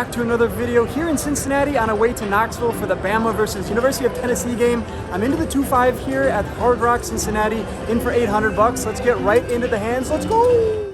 back to another video here in Cincinnati on our way to Knoxville for the Bama versus University of Tennessee game. I'm into the 2-5 here at Hard Rock, Cincinnati, in for 800 bucks. Let's get right into the hands. Let's go!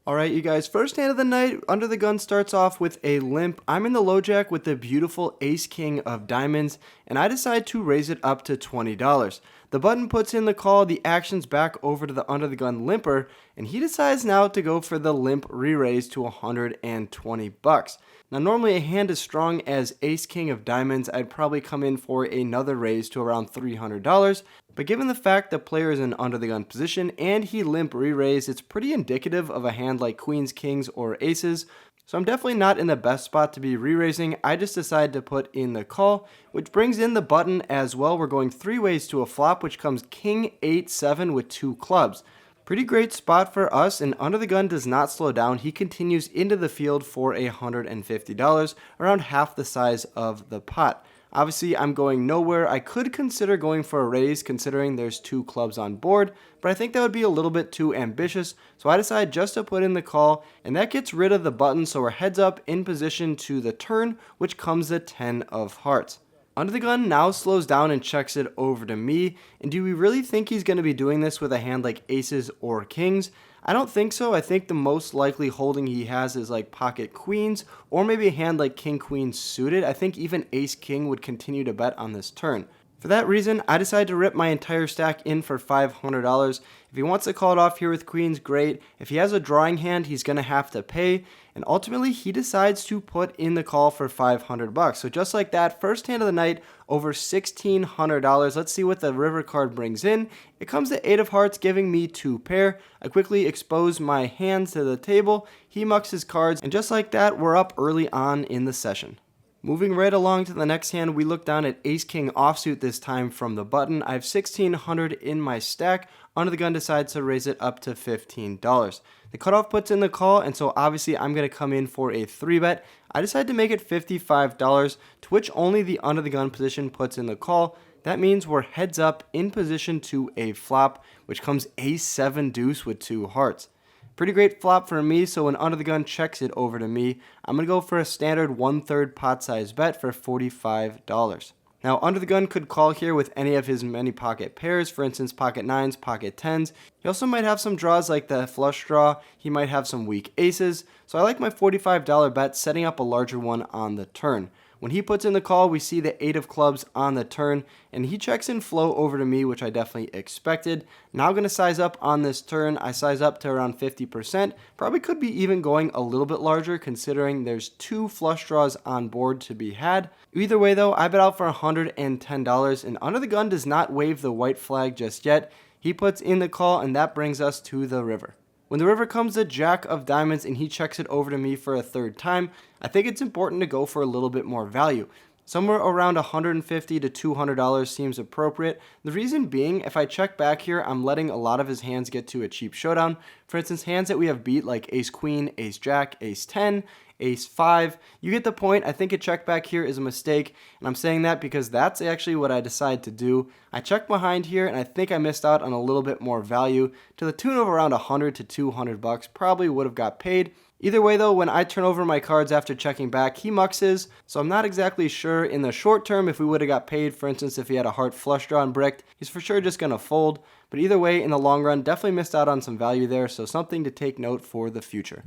Alright, you guys, first hand of the night, under the gun starts off with a limp. I'm in the low jack with the beautiful ace king of diamonds, and I decide to raise it up to $20. The button puts in the call, the action's back over to the under the gun limper, and he decides now to go for the limp re-raise to 120 bucks. Now normally a hand as strong as ace king of diamonds, I'd probably come in for another raise to around $300, but given the fact the player is in under the gun position and he limp re-raised, it's pretty indicative of a hand like queens, kings, or aces. So I'm definitely not in the best spot to be re-raising. I just decided to put in the call, which brings in the button as well. We're going three ways to a flop, which comes king 8-7 with two clubs. Pretty great spot for us, and under the gun does not slow down. He continues into the field for $150, around half the size of the pot. Obviously, I'm going nowhere. I could consider going for a raise considering there's two clubs on board, but I think that would be a little bit too ambitious, so I decided just to put in the call, and that gets rid of the button, so we're heads up in position to the turn, which comes the 10 of hearts. Under the gun now slows down and checks it over to me, and do we really think he's going to be doing this with a hand like aces or kings? I don't think so. I think the most likely holding he has is like pocket queens, or maybe a hand like king queen suited. I think even ace king would continue to bet on this turn. For that reason, I decided to rip my entire stack in for $500. If he wants to call it off here with queens, great. If he has a drawing hand, he's going to have to pay. And ultimately, he decides to put in the call for 500 bucks. So just like that, first hand of the night, over $1,600. Let's see what the river card brings in. It comes to 8 of hearts, giving me 2 pair. I quickly expose my hands to the table. He mucks his cards, and just like that, we're up early on in the session. Moving right along to the next hand, we look down at ace-king offsuit this time from the button. I have $1,600 in my stack. Under the gun decides to raise it up to $15. The cutoff puts in the call, and so obviously I'm going to come in for a 3-bet. I decided to make it $55, to which only the under the gun position puts in the call. That means we're heads up in position to a flop, which comes ace-7 deuce with 2 hearts. Pretty great flop for me, so when under the gun checks it over to me, I'm going to go for a standard 1/3 pot size bet for $45. Now under the gun could call here with any of his many pocket pairs, for instance pocket 9s, pocket 10s. He also might have some draws like the flush draw, he might have some weak aces, so I like my $45 bet setting up a larger one on the turn. When he puts in the call, we see the 8 of clubs on the turn, and he checks in flow over to me, which I definitely expected. Now I'm going to size up on this turn. I size up to around 50%. Probably could be even going a little bit larger considering there's 2 flush draws on board to be had. Either way though, I bet out for $110, and under the gun does not wave the white flag just yet. He puts in the call, and that brings us to the river. When the river comes the jack of diamonds and he checks it over to me for a 3rd time, I think it's important to go for a little bit more value. Somewhere around $150 to $200 seems appropriate. The reason being, if I check back here, I'm letting a lot of his hands get to a cheap showdown. For instance, hands that we have beat like ace queen, ace jack, ace 10, ace 5. You get the point. I think a check back here is a mistake, and I'm saying that because that's actually what I decided to do. I checked behind here, and I think I missed out on a little bit more value to the tune of around $100 to $200 bucks. Probably would have got paid. Either way though, when I turn over my cards after checking back, he mucks his, so I'm not exactly sure in the short term if we would have got paid. For instance, if he had a heart flush draw and bricked, he's for sure just going to fold. But either way, in the long run, definitely missed out on some value there, so something to take note for the future.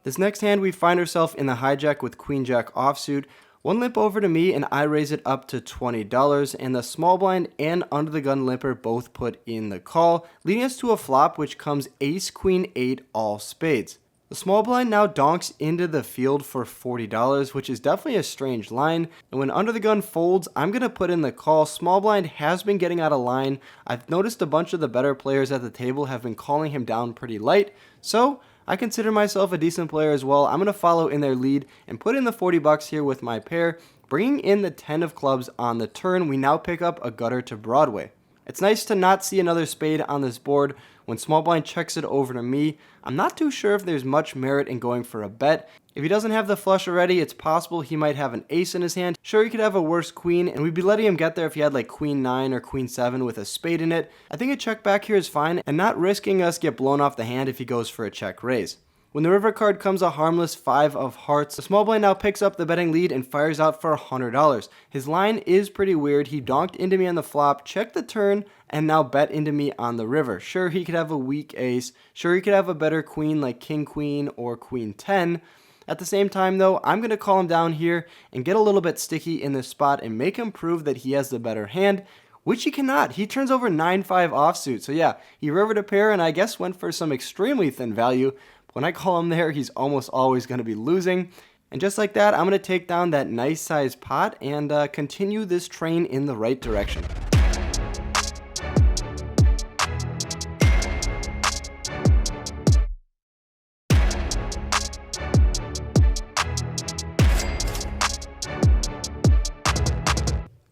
This next hand, we find ourselves in the hijack with queen jack offsuit. One limp over to me, and I raise it up to $20, and the small blind and under the gun limper both put in the call, leading us to a flop which comes ace queen 8 all spades. The small blind now donks into the field for $40, which is definitely a strange line, and when under the gun folds, I'm going to put in the call. Small blind has been getting out of line. I've noticed a bunch of the better players at the table have been calling him down pretty light, so I consider myself a decent player as well. I'm going to follow in their lead and put in the 40 bucks here with my pair. Bringing in the 10 of clubs on the turn, we now pick up a gutter to Broadway. It's nice to not see another spade on this board. When small blind checks it over to me, I'm not too sure if there's much merit in going for a bet. If he doesn't have the flush already, it's possible he might have an ace in his hand. Sure, he could have a worse queen, and we'd be letting him get there if he had like queen 9 or queen 7 with a spade in it. I think a check back here is fine, and not risking us get blown off the hand if he goes for a check raise. When the river card comes a harmless 5 of hearts, the small blind now picks up the betting lead and fires out for $100. His line is pretty weird. He donked into me on the flop, checked the turn, and now bet into me on the river. Sure, he could have a weak ace. Sure, he could have a better queen like king queen or queen 10. At the same time though, I'm going to call him down here and get a little bit sticky in this spot and make him prove that he has the better hand, which he cannot. He turns over 9-5 offsuit. So yeah, he rivered a pair and I guess went for some extremely thin value. When I call him there, he's almost always going to be losing. And just like that, I'm going to take down that nice sized pot and continue this train in the right direction.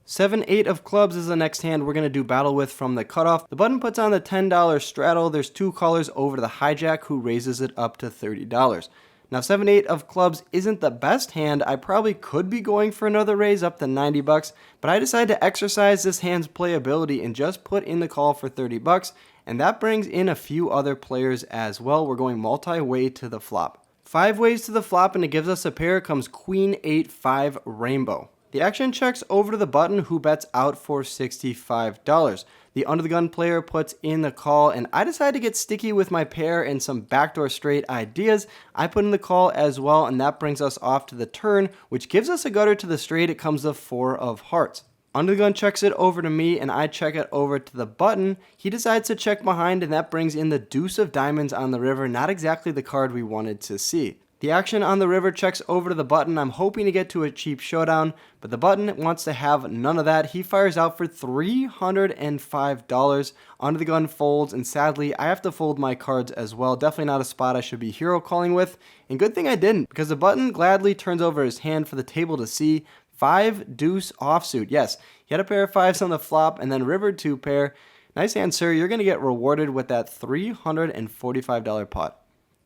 Seven, 8 of clubs is the next hand we're going to do battle with from the cutoff. The button puts on the $10 straddle. There's 2 callers over to the hijack who raises it up to $30. Now 7, 8 of clubs isn't the best hand. I probably could be going for another raise up to $90, but I decided to exercise this hand's playability and just put in the call for $30, and that brings in a few other players as well. We're going multi-way to the flop. 5 ways to the flop and it gives us a pair. Comes queen 8, 5 rainbow. The action checks over to the button who bets out for $65. The under the gun player puts in the call and I decide to get sticky with my pair and some backdoor straight ideas. I put in the call as well and that brings us off to the turn, which gives us a gutter to the straight. It comes the 4 of hearts. Under the gun checks it over to me and I check it over to the button. He decides to check behind and that brings in the deuce of diamonds on the river. Not exactly the card we wanted to see. The action on the river checks over to the button. I'm hoping to get to a cheap showdown, but the button wants to have none of that. He fires out for $305. Under the gun folds, and sadly, I have to fold my cards as well. Definitely not a spot I should be hero calling with, and good thing I didn't, because the button gladly turns over his hand for the table to see. 5 deuce offsuit. Yes, he had a pair of 5s on the flop, and then rivered 2 pair. Nice hand, sir. You're going to get rewarded with that $345 pot.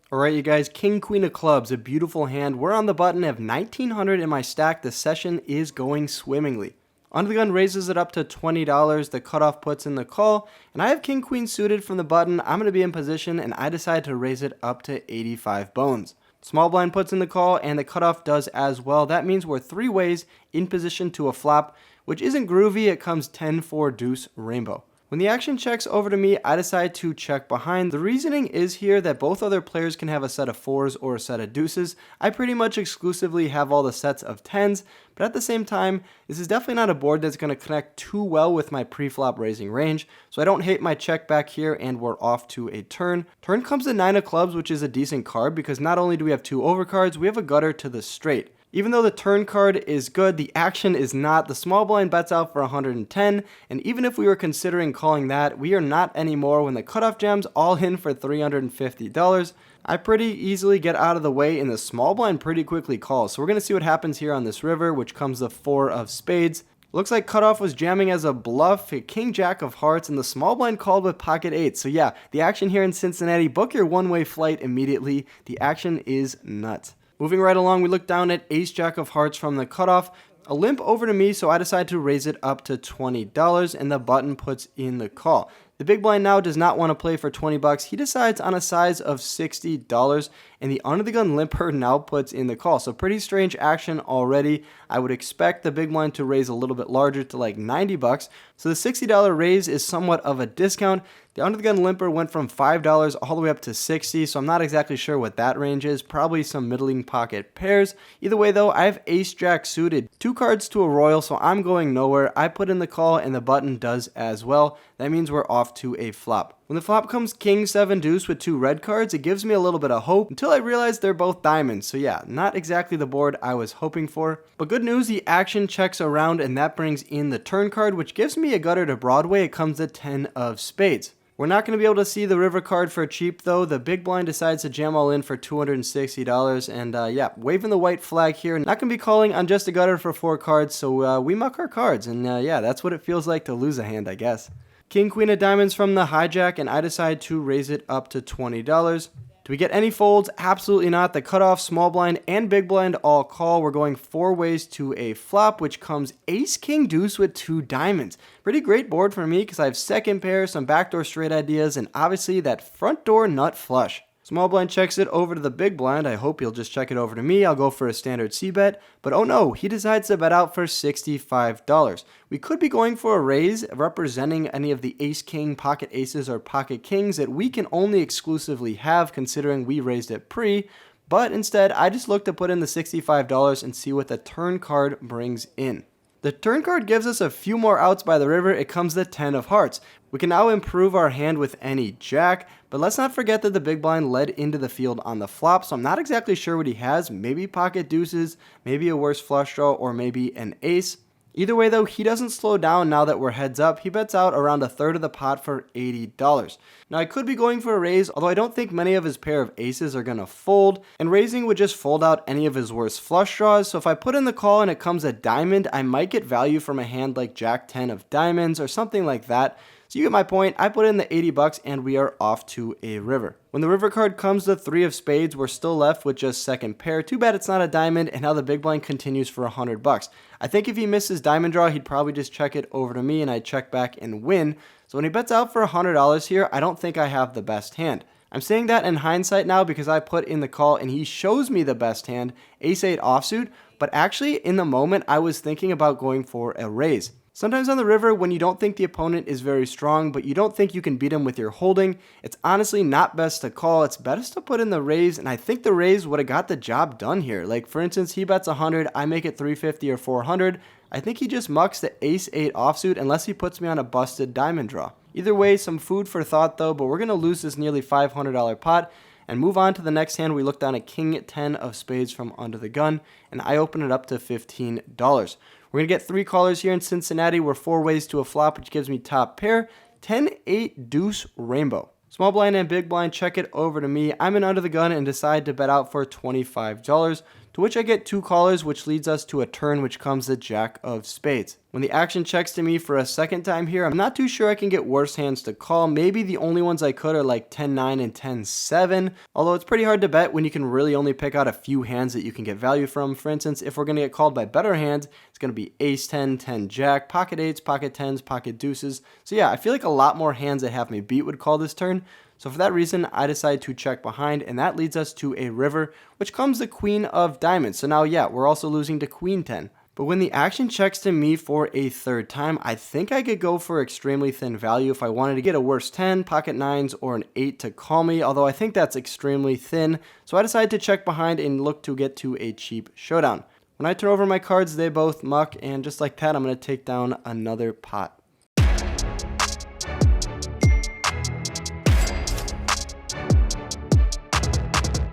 Alright you guys, king queen of clubs, a beautiful hand. We're on the button, have 1900 in my stack. The session is going swimmingly. Under the gun raises it up to $20. The cutoff puts in the call, and I have king queen suited from the button. I'm going to be in position, and I decide to raise it up to 85 bones. Small blind puts in the call, and the cutoff does as well. That means we're 3 ways in position to a flop, which isn't groovy. It comes 10-4 deuce rainbow. When the action checks over to me, I decide to check behind. The reasoning is here that both other players can have a set of 4s or a set of deuces. I pretty much exclusively have all the sets of 10s, but at the same time, this is definitely not a board that's going to connect too well with my pre-flop raising range, so I don't hate my check back here and we're off to a turn. Turn comes the 9 of clubs, which is a decent card because not only do we have 2 overcards, we have a gutter to the straight. Even though the turn card is good, the action is not. The small blind bets out for 110, and even if we were considering calling that, we are not anymore when the cutoff jams all in for $350. I pretty easily get out of the way and the small blind pretty quickly calls. So we're going to see what happens here on this river, which comes the 4 of spades. Looks like cutoff was jamming as a bluff, a king jack of hearts, and the small blind called with pocket 8. So yeah, the action here in Cincinnati, book your one-way flight immediately. The action is nuts. Moving right along, we look down at ace jack of hearts from the cutoff. A limp over to me, so I decide to raise it up to $20, and the button puts in the call. The big blind now does not want to play for $20. He decides on a size of $60, and the under the gun limper now puts in the call. So pretty strange action already. I would expect the big blind to raise a little bit larger to like $90. So the $60 raise is somewhat of a discount. The under the gun limper went from $5 all the way up to $60, so I'm not exactly sure what that range is. Probably some middling pocket pairs. Either way though, I have ace jack suited. 2 cards to a royal, so I'm going nowhere. I put in the call and the button does as well. That means we're off to a flop. When the flop comes king 7 deuce with 2 red cards, it gives me a little bit of hope until I realize they're both diamonds. So yeah, not exactly the board I was hoping for. But good news, the action checks around and that brings in the turn card, which gives me a gutter to Broadway. It comes the 10 of spades. We're not going to be able to see the river card for cheap though. The big blind decides to jam all in for $260, and yeah, waving the white flag here. Not going to be calling on just a gutter for 4 cards, so we muck our cards, and yeah, that's what it feels like to lose a hand, I guess. King queen of diamonds from the hijack, and I decide to raise it up to $20. Do we get any folds? Absolutely not. The cutoff, small blind, and big blind all call. We're going 4 ways to a flop, which comes ace king deuce with 2 diamonds. Pretty great board for me because I have second pair, some backdoor straight ideas, and obviously that front door nut flush. Small blind checks it over to the big blind. I hope he'll just check it over to me. I'll go for a standard C bet. But oh no, he decides to bet out for $65. We could be going for a raise representing any of the ace king, pocket aces, or pocket kings that we can only exclusively have considering we raised it pre. But instead, I just look to put in the $65 and see what the turn card brings in. The turn card gives us a few more outs by the river. It comes the 10 of hearts. We can now improve our hand with any jack, but let's not forget that the big blind led into the field on the flop, so I'm not exactly sure what he has. Maybe pocket deuces, maybe a worse flush draw, or maybe an ace. Either way though, he doesn't slow down now that we're heads up. He bets out around a third of the pot for $80. Now I could be going for a raise, although I don't think many of his pair of aces are going to fold, and raising would just fold out any of his worst flush draws. So if I put in the call and it comes a diamond, I might get value from a hand like Jack 10 of diamonds or something like that. So you get my point. I put in the $80 and we are off to a river. When the river card comes to 3 of spades, we're still left with just second pair. Too bad it's not a diamond, and now the big blind continues for $100. I think if he misses diamond draw, he'd probably just check it over to me and I'd check back and win. So when he bets out for $100 here, I don't think I have the best hand. I'm saying that in hindsight now because I put in the call and he shows me the best hand, ace-8 offsuit, but actually in the moment I was thinking about going for a raise. Sometimes on the river, when you don't think the opponent is very strong, but you don't think you can beat him with your holding, it's honestly not best to call. It's best to put in the raise, and I think the raise would have got the job done here. Like, for instance, he bets 100, I make it 350 or 400. I think he just mucks the ace-8 offsuit unless he puts me on a busted diamond draw. Either way, some food for thought though, but we're going to lose this nearly $500 pot and move on to the next hand. We look down at king 10 of spades from under the gun, and I open it up to $15. We're going to get 3 callers here in Cincinnati. We're 4 ways to a flop, which gives me top pair, 10-8 deuce rainbow. Small blind and big blind check it over to me. I'm in under the gun and decide to bet out for $25, to which I get 2 callers, which leads us to a turn, which comes the jack of spades. When the action checks to me for a second time here, I'm not too sure I can get worse hands to call. Maybe the only ones I could are like 10-9 and 10-7, although it's pretty hard to bet when you can really only pick out a few hands that you can get value from. For instance, if we're going to get called by better hands, it's going to be ace-10, 10-jack, pocket 8s, pocket 10s, pocket deuces. So yeah, I feel like a lot more hands that have me beat would call this turn. So for that reason, I decide to check behind, and that leads us to a river, which comes the queen of diamonds. So now, yeah, we're also losing to queen 10. But when the action checks to me for a third time, I think I could go for extremely thin value if I wanted to get a worse 10, pocket 9s, or an 8 to call me, although I think that's extremely thin. So I decided to check behind and look to get to a cheap showdown. When I turn over my cards, they both muck, and just like that, I'm going to take down another pot.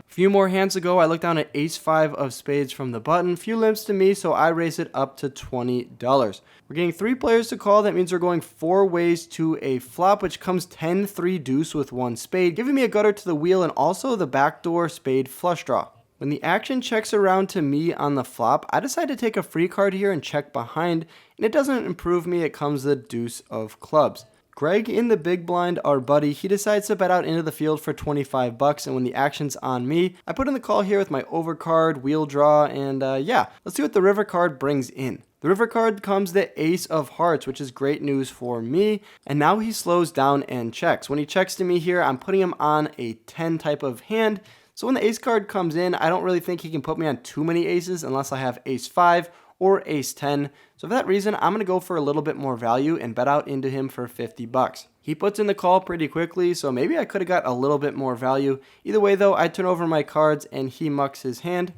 Few more hands ago, I looked down at ace-5 of spades from the button. Few limps to me, so I raise it up to $20. We're getting 3 players to call. That means we're going 4 ways to a flop, which comes 10-3 deuce with 1 spade, giving me a gutter to the wheel and also the backdoor spade flush draw. When the action checks around to me on the flop, I decide to take a free card here and check behind, and it doesn't improve me. It comes the deuce of clubs. Greg in the big blind, our buddy, he decides to bet out into the field for $25, and when the action's on me, I put in the call here with my overcard, wheel draw, and yeah, let's see what the river card brings in. The river card comes the ace of hearts, which is great news for me, and now he slows down and checks. When he checks to me here, I'm putting him on a 10 type of hand, so when the ace card comes in, I don't really think he can put me on too many aces unless I have ace-5 or ace-10. So for that reason, I'm going to go for a little bit more value and bet out into him for $50. He puts in the call pretty quickly, so maybe I could have got a little bit more value. Either way though, I turn over my cards and he mucks his hand,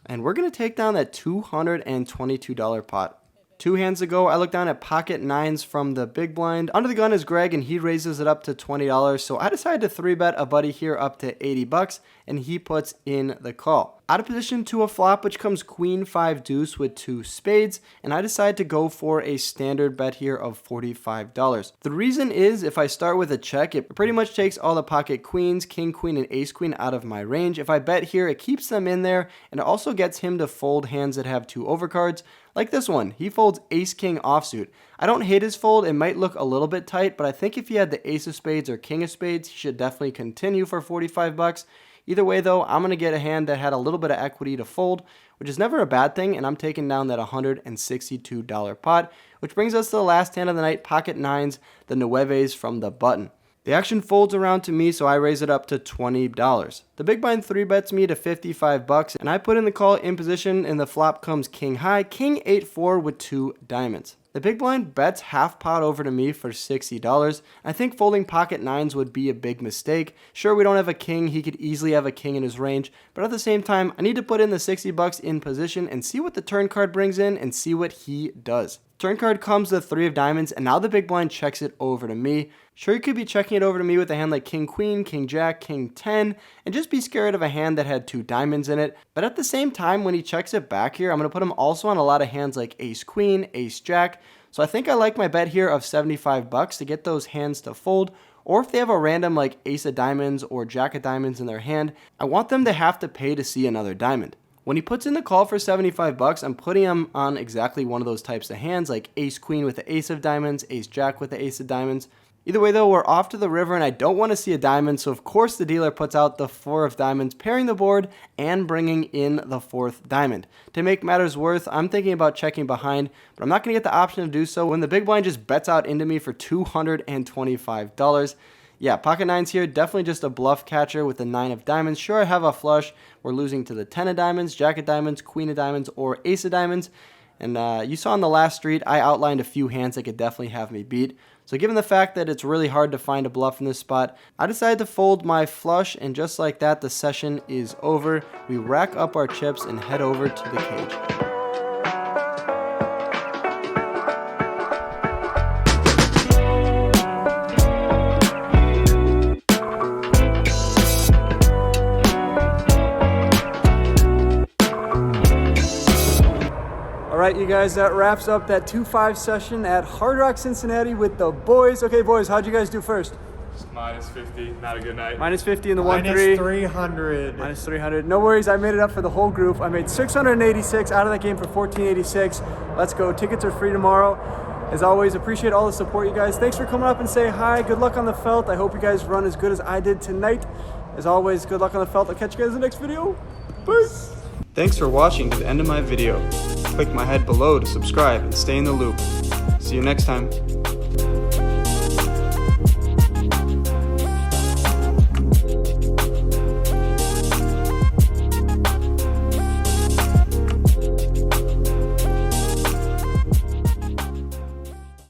and we're going to take down that $222 pot. 2 hands ago, I looked down at pocket 9s from the big blind. Under the gun is Greg, and he raises it up to $20. So I decided to 3-bet a buddy here up to $80, and he puts in the call. Out of position to a flop, which comes queen 5 deuce with 2 spades, and I decide to go for a standard bet here of $45. The reason is, if I start with a check, it pretty much takes all the pocket queens, king queen, and ace queen out of my range. If I bet here, it keeps them in there, and it also gets him to fold hands that have 2 overcards. Like this one, he folds ace-king offsuit. I don't hate his fold. It might look a little bit tight, but I think if he had the ace of spades or king of spades, he should definitely continue for $45. Either way though, I'm going to get a hand that had a little bit of equity to fold, which is never a bad thing, and I'm taking down that $162 pot, which brings us to the last hand of the night, pocket 9s, the nueves from the button. The action folds around to me, so I raise it up to $20. The big blind 3-bets me to 55 bucks, and I put in the call in position, and the flop comes king high, king 8-4 with 2 diamonds. The big blind bets half pot over to me for $60. I think folding pocket nines would be a big mistake. Sure, we don't have a king. He could easily have a king in his range, but at the same time, I need to put in the 60 bucks in position and see what the turn card brings in and see what he does. Turn card comes the 3 of diamonds, and now the big blind checks it over to me. Sure, you could be checking it over to me with a hand like king queen, king jack, king 10, and just be scared of a hand that had 2 diamonds in it. But at the same time, when he checks it back here, I'm going to put him also on a lot of hands like ace queen, ace jack. So I think I like my bet here of 75 bucks to get those hands to fold. Or if they have a random like ace of diamonds or jack of diamonds in their hand, I want them to have to pay to see another diamond. When he puts in the call for 75 bucks, I'm putting him on exactly one of those types of hands, like ace queen with the ace of diamonds, ace jack with the ace of diamonds. Either way though, we're off to the river and I don't want to see a diamond, so of course the dealer puts out the 4 of diamonds, pairing the board and bringing in the 4th diamond. To make matters worse, I'm thinking about checking behind, but I'm not going to get the option to do so when the big blind just bets out into me for $225. Yeah, pocket nines here, definitely just a bluff catcher with the 9 of diamonds. Sure, I have a flush. We're losing to the 10 of diamonds, jack of diamonds, queen of diamonds, or ace of diamonds. And you saw in the last street, I outlined a few hands that could definitely have me beat. So given the fact that it's really hard to find a bluff in this spot, I decided to fold my flush, and just like that, the session is over. We rack up our chips and head over to the cage. Alright, you guys, that wraps up that 2-5 session at Hard Rock Cincinnati with the boys. Okay, boys, how'd you guys do first? Minus 50, not a good night. Minus 50 in the 1-3. Minus 300. Minus 300. No worries, I made it up for the whole group. I made 686 out of that game for 1486. Let's go. Tickets are free tomorrow. As always, appreciate all the support, you guys. Thanks for coming up and say hi. Good luck on the felt. I hope you guys run as good as I did tonight. As always, good luck on the felt. I'll catch you guys in the next video. Peace. Thanks for watching to the end of my video. Click my head below to subscribe and stay in the loop. See you next time.